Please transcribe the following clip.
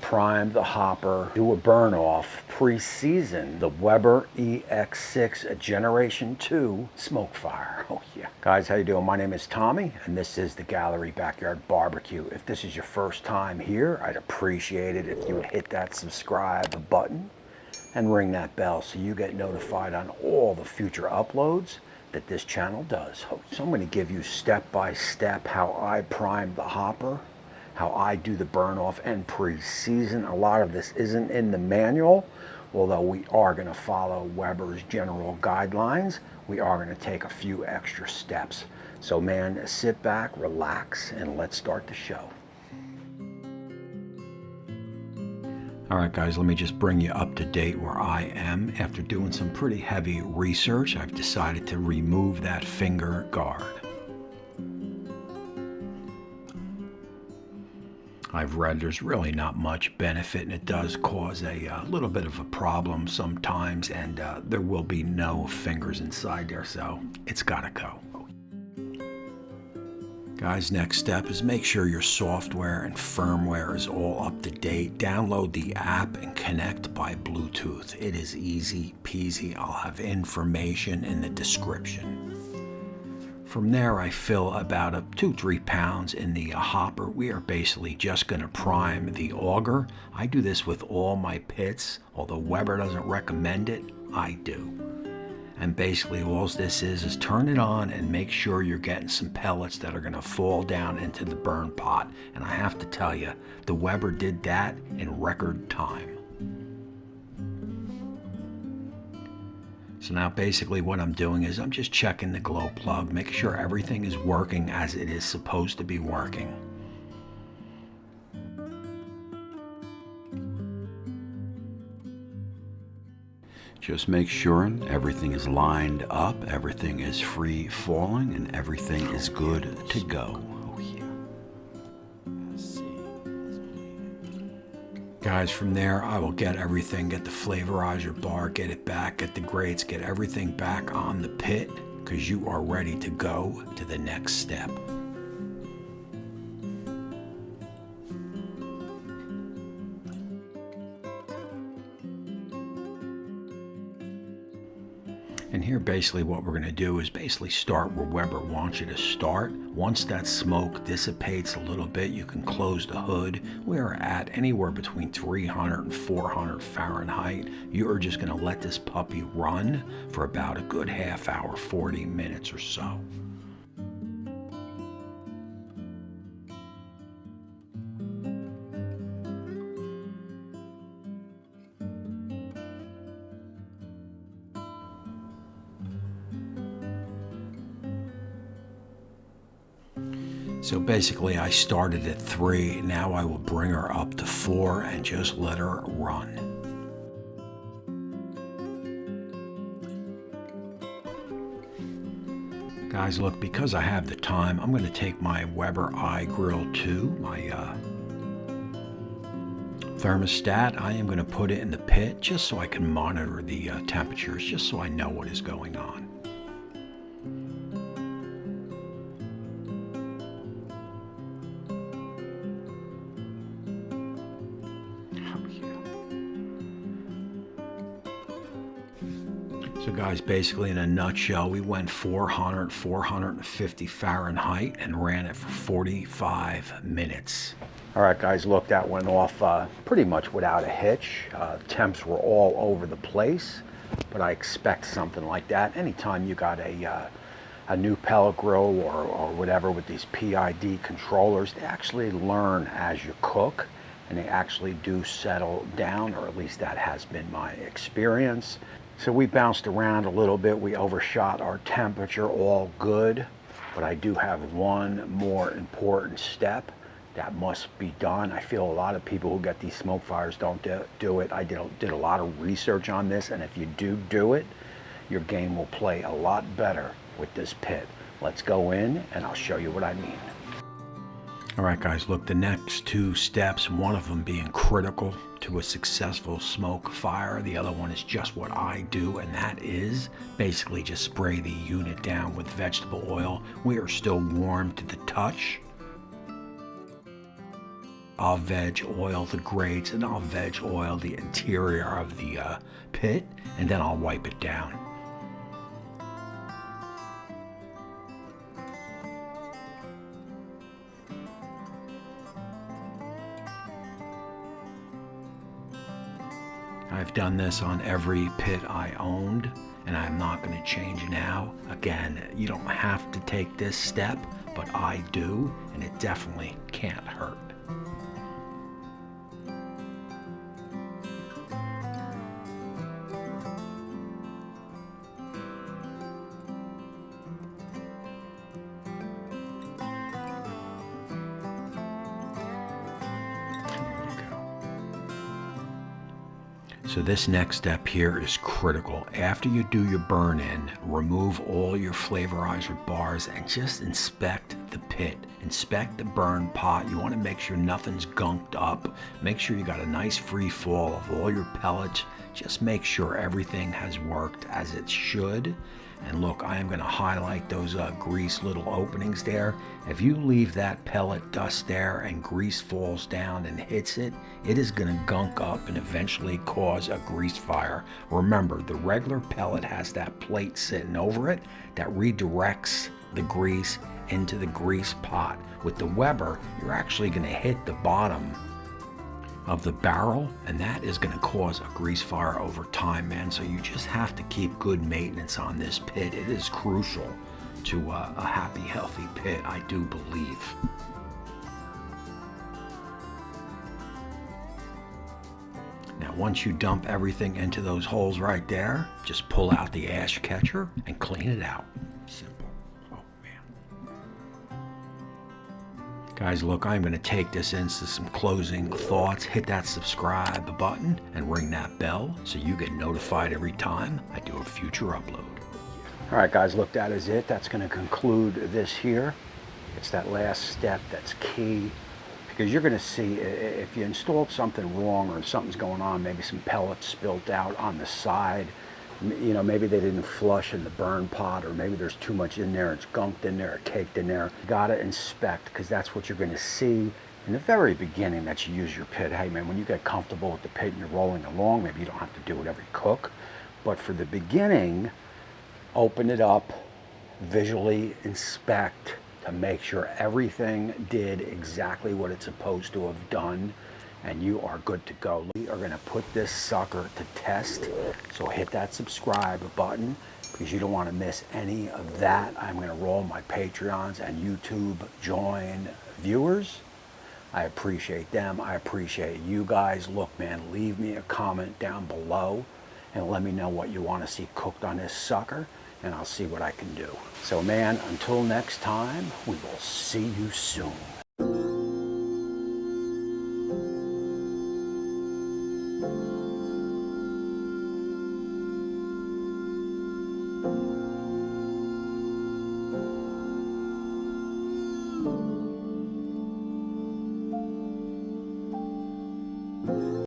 prime the hopper, do a burn off, pre-season the Weber EX6 Generation 2 SmokeFire. Oh yeah. Guys, how you doing? My name is Tommy, and this is the Gallery Backyard Barbecue. If this is your first time here, I'd appreciate it if you would hit that subscribe button and ring that bell so you get notified on all the future uploads that this channel does. So I'm going to give you step by step how I prime the hopper, how I do the burn off and pre-season. A lot of this isn't in the manual, although we are going to follow Weber's general guidelines. We are going to take a few extra steps. So man, sit back, relax, and let's start the show. All right, guys, let me just bring you up to date where I am. After doing some pretty heavy research, I've decided to remove that finger guard. I've read there's really not much benefit, and it does cause a little bit of a problem sometimes, and there will be no fingers inside there, so it's gotta go. Guys, next step is make sure your software and firmware is all up to date. Download the app and connect by Bluetooth. It is easy peasy. I'll have information in the description. From there, I fill about 2-3 pounds in the hopper. We are basically just going to prime the auger. I do this with all my pits. Although Weber doesn't recommend it, I do. And basically all this is turn it on and make sure you're getting some pellets that are going to fall down into the burn pot. And I have to tell you, the Weber did that in record time. So now basically what I'm doing is I'm just checking the glow plug, making sure everything is working as it is supposed to be working. Just make sure everything is lined up, everything is free falling, and everything is good to go. Guys, from there I will get everything, get the flavorizer bar, get it back, get the grates, get everything back on the pit, because you are ready to go to the next step. And here basically what we're going to do is basically start where Weber wants you to start. Once that smoke dissipates a little bit, you can close the hood. We are at anywhere between 300 and 400 Fahrenheit. You are just going to let this puppy run for about a good half hour, 40 minutes or so. So basically I started at 3, now I will bring her up to 4 and just let her run. Guys, look, because I have the time, I'm going to take my Weber iGrill 2, my thermostat. I am going to put it in the pit just so I can monitor the temperatures, just so I know what is going on. So guys, basically in a nutshell, we went 400, 450 Fahrenheit and ran it for 45 minutes. All right, guys, look, that went off pretty much without a hitch. Temps were all over the place, but I expect something like that. Anytime you got a new pellet grill or whatever with these PID controllers, they actually learn as you cook, and they actually do settle down, or at least that has been my experience. So we bounced around a little bit. We overshot our temperature, all good. But I do have one more important step that must be done. I feel a lot of people who get these SmokeFires don't do it. I did a lot of research on this, and if you do it, your game will play a lot better with this pit. Let's go in and I'll show you what I mean. All right, guys, look, the next 2 steps, one of them being critical to a successful smoke fire. The other one is just what I do, and that is basically just spray the unit down with with vegetable oil. We are still warm to the touch. I'll veg oil the grates, and I'll veg oil the interior of the pit, and then I'll wipe it down. I've done this on every pit I owned, and I'm not going to change now. Again, you don't have to take this step, but I do, and it definitely can't hurt. So this next step here is critical. After you do your burn in, remove all your flavorizer bars and just inspect the pit. Inspect the burn pot. You want to make sure nothing's gunked up. Make sure you got a nice free fall of all your pellets. Just make sure everything has worked as it should. And look, I am going to highlight those grease little openings there. If you leave that pellet dust there and grease falls down and hits it, it is going to gunk up and eventually cause a grease fire. Remember, the regular pellet has that plate sitting over it that redirects the grease into the grease pot. With the Weber, you're actually going to hit the bottom of the barrel, and that is going to cause a grease fire over time, man. So you just have to keep good maintenance on this pit. It is crucial to a happy, healthy pit, I do believe. Now, once you dump everything into those holes right there, just pull out the ash catcher and clean it out. Simple. Guys, look, I'm going to take this into some closing thoughts. Hit that subscribe button and ring that bell so you get notified every time I do a future upload. All right, guys, look, that is it. That's going to conclude this here. It's that last step that's key, because you're going to see if you installed something wrong or something's going on, maybe some pellets spilled out on the side. You know, maybe they didn't flush in the burn pot, or maybe there's too much in there, it's gunked in there or caked in there. You gotta inspect, because that's what you're going to see in the very beginning that you use your pit. Hey man, when you get comfortable with the pit and you're rolling along, maybe you don't have to do it every cook, but for the beginning, open it up, visually inspect to make sure everything did exactly what it's supposed to have done, and you are good to go. We are going to put this sucker to test, so hit that subscribe button because you don't want to miss any of that. I'm going to roll my Patreons and YouTube join viewers. I appreciate them. I appreciate you guys. Look, man, leave me a comment down below and let me know what you want to see cooked on this sucker, and I'll see what I can do. So, man, until next time, we will see you soon.